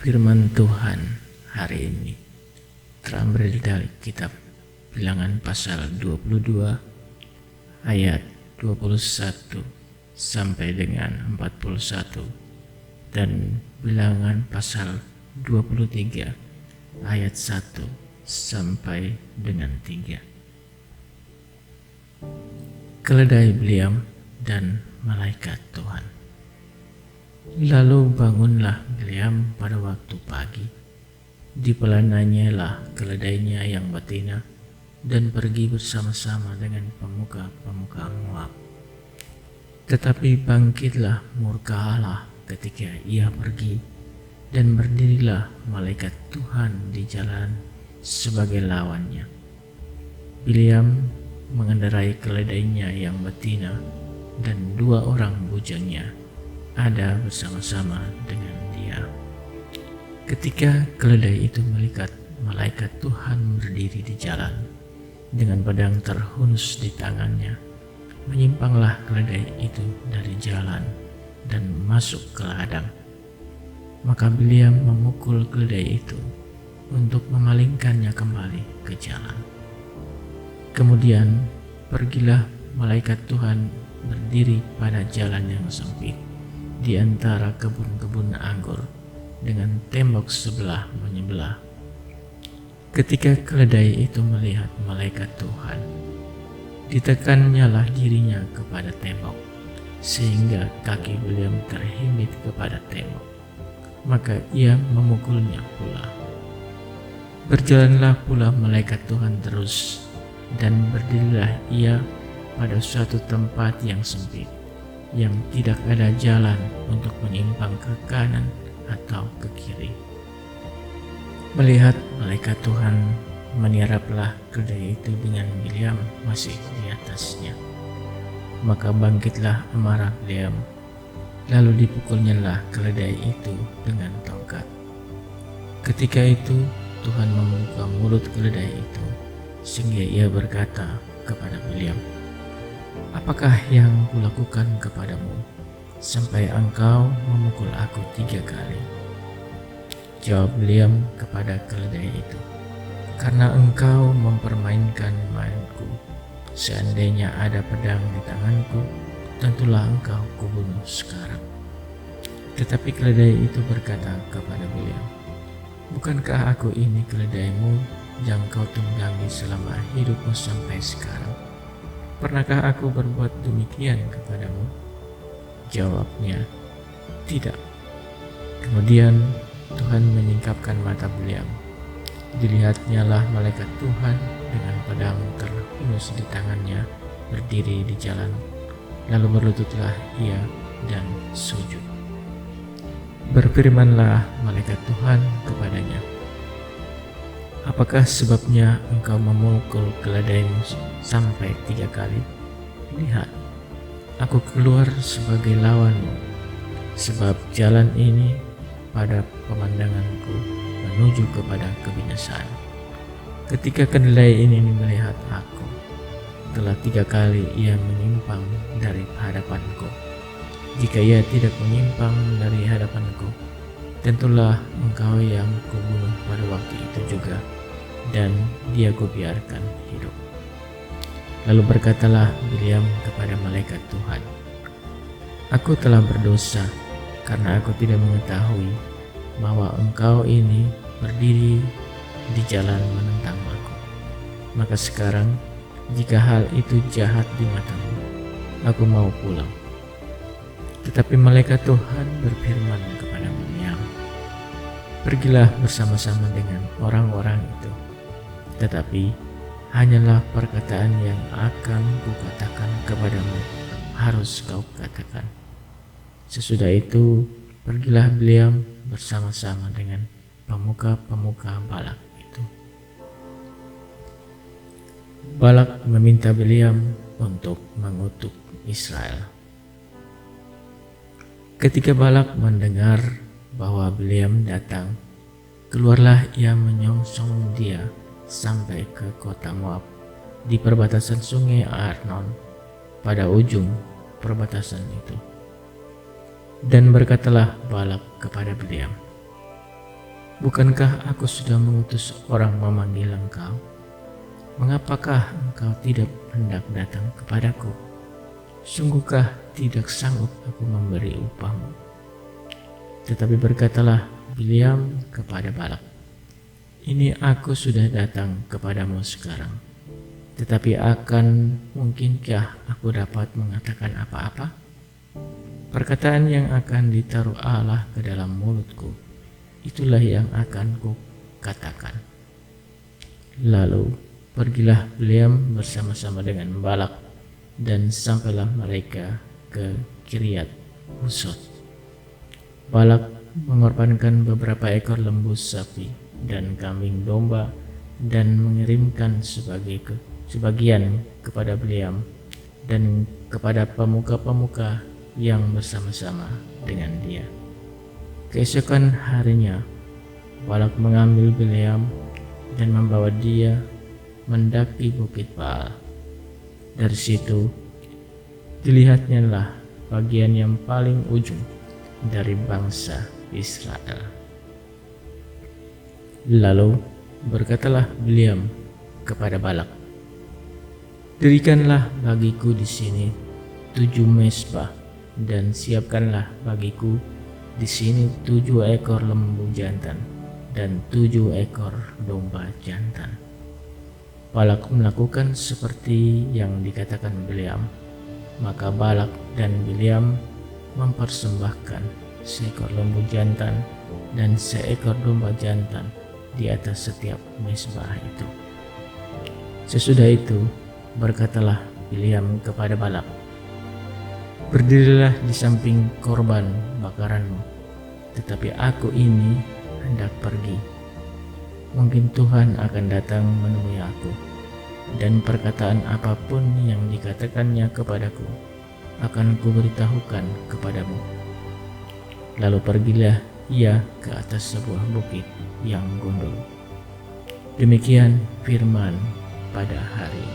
Firman Tuhan hari ini terambil dari kitab Bilangan pasal 22 ayat 21 sampai dengan 41 dan Bilangan pasal 23 ayat 1 sampai dengan 3. Keledai Bileam dan malaikat Tuhan. Lalu bangunlah Bileam pada waktu pagi, dipelananya lah keledainya yang betina dan pergi bersama-sama dengan pemuka-pemuka Moab. Tetapi bangkitlah murka Allah ketika ia pergi, dan berdirilah malaikat Tuhan di jalan sebagai lawannya. Bileam mengendarai keledainya yang betina, dan 2 orang bujangnya ada bersama-sama dengan dia. Ketika keledai itu melihat malaikat Tuhan berdiri di jalan dengan pedang terhunus di tangannya, menyimpanglah keledai itu dari jalan dan masuk ke ladang. Maka Bileam memukul keledai itu untuk memalingkannya kembali ke jalan. Kemudian pergilah malaikat Tuhan berdiri pada jalan yang sempit di antara kebun-kebun anggur dengan tembok sebelah menyebelah. Ketika keledai itu melihat malaikat Tuhan, ditekannyalah dirinya kepada tembok, sehingga kaki Bileam terhimpit kepada tembok. Maka ia memukulnya pula. Berjalanlah pula malaikat Tuhan terus, dan berdirilah ia pada suatu tempat yang sempit, yang tidak ada jalan untuk menyimpang ke kanan atau ke kiri. Melihat malaikat Tuhan, meniaraplah keledai itu dengan Bileam masih di atasnya. Maka bangkitlah amarah Bileam, lalu dipukulnyalah keledai itu dengan tongkat. Ketika itu Tuhan membuka mulut keledai itu, sehingga ia berkata kepada Bileam, "Apakah yang kulakukan kepadamu sampai engkau memukul aku 3 kali?" Jawab Bileam kepada keledai itu, "Karena engkau mempermainkan mainku. Seandainya ada pedang di tanganku, tentulah engkau kubunuh sekarang." Tetapi keledai itu berkata kepada Bileam, "Bukankah aku ini keledaimu yang kau tunggangi selama hidupmu sampai sekarang? Pernahkah aku berbuat demikian kepadamu?" Jawabnya, "Tidak." Kemudian Tuhan menyingkapkan mata Bileam. Dilihatnyalah malaikat Tuhan dengan pedang terhunus di tangannya berdiri di jalan. Lalu berlututlah ia dan sujud. Berfirmanlah malaikat Tuhan kepadanya, "Apakah sebabnya engkau memukul keledaimu sampai 3 kali? Lihat, aku keluar sebagai lawanmu, sebab jalan ini pada pemandanganku menuju kepada kebinasaan. Ketika keledai ini melihat aku, telah 3 kali ia menyimpang dari hadapanku. Jika ia tidak menyimpang dari hadapanku, tentulah engkau yang kubunuh pada waktu itu juga, dan dia kubiarkan hidup." Lalu berkatalah Bileam kepada malaikat Tuhan, "Aku telah berdosa karena aku tidak mengetahui bahwa engkau ini berdiri di jalan menentang aku. Maka sekarang, jika hal itu jahat di matamu, aku mau pulang." Tetapi malaikat Tuhan berfirman kepada Bileam, "Pergilah bersama-sama dengan orang-orang itu, tetapi hanyalah perkataan yang akan kukatakan kepadamu harus kau katakan." Sesudah itu pergilah Bileam bersama-sama dengan pemuka-pemuka Balak itu. Balak meminta Bileam untuk mengutuk Israel. Ketika Balak mendengar bahwa Bileam datang, keluarlah ia menyongsong dia sampai ke kota Moab di perbatasan sungai Arnon pada ujung perbatasan itu. Dan berkatalah Balak kepada Bileam, Bukankah aku sudah mengutus orang memanggil engkau? Mengapakah engkau tidak hendak datang kepadaku? Sungguhkah tidak sanggup aku memberi upahmu? Tetapi berkatalah Bileam kepada Balak, ini aku sudah datang kepadamu sekarang, tetapi akan mungkinkah aku dapat mengatakan apa-apa? Perkataan yang akan ditaruh Allah ke dalam mulutku, itulah yang akan kukatakan. Lalu pergilah Bileam bersama-sama dengan Balak, dan sampailah mereka ke Kiryat Husot. Balak mengorbankan beberapa ekor lembu sapi dan kambing domba dan mengirimkan sebagian kepada Bileam dan kepada pemuka-pemuka yang bersama-sama dengan dia. Keesokan harinya Balak mengambil Bileam dan membawa dia mendaki bukit Baal. Dari situ dilihatnya lah bagian yang paling ujung dari bangsa Israel. Lalu berkatalah Bileam kepada Balak, dirikanlah bagiku di sini 7 mezbah dan siapkanlah bagiku di sini 7 ekor lembu jantan dan 7 ekor domba jantan. Balak melakukan seperti yang dikatakan Bileam. Maka Balak dan Bileam mempersembahkan seekor lembu jantan dan seekor domba jantan di atas setiap mezbah itu. Sesudah itu berkatalah Bileam kepada Balak, berdirilah di samping korban bakaranmu, tetapi aku ini hendak pergi. Mungkin Tuhan akan datang menemui aku, dan perkataan apapun yang dikatakannya kepadaku akan kuberitahukan kepadamu. Lalu pergilah ia ke atas sebuah bukit yang gundul. Demikian firman pada hari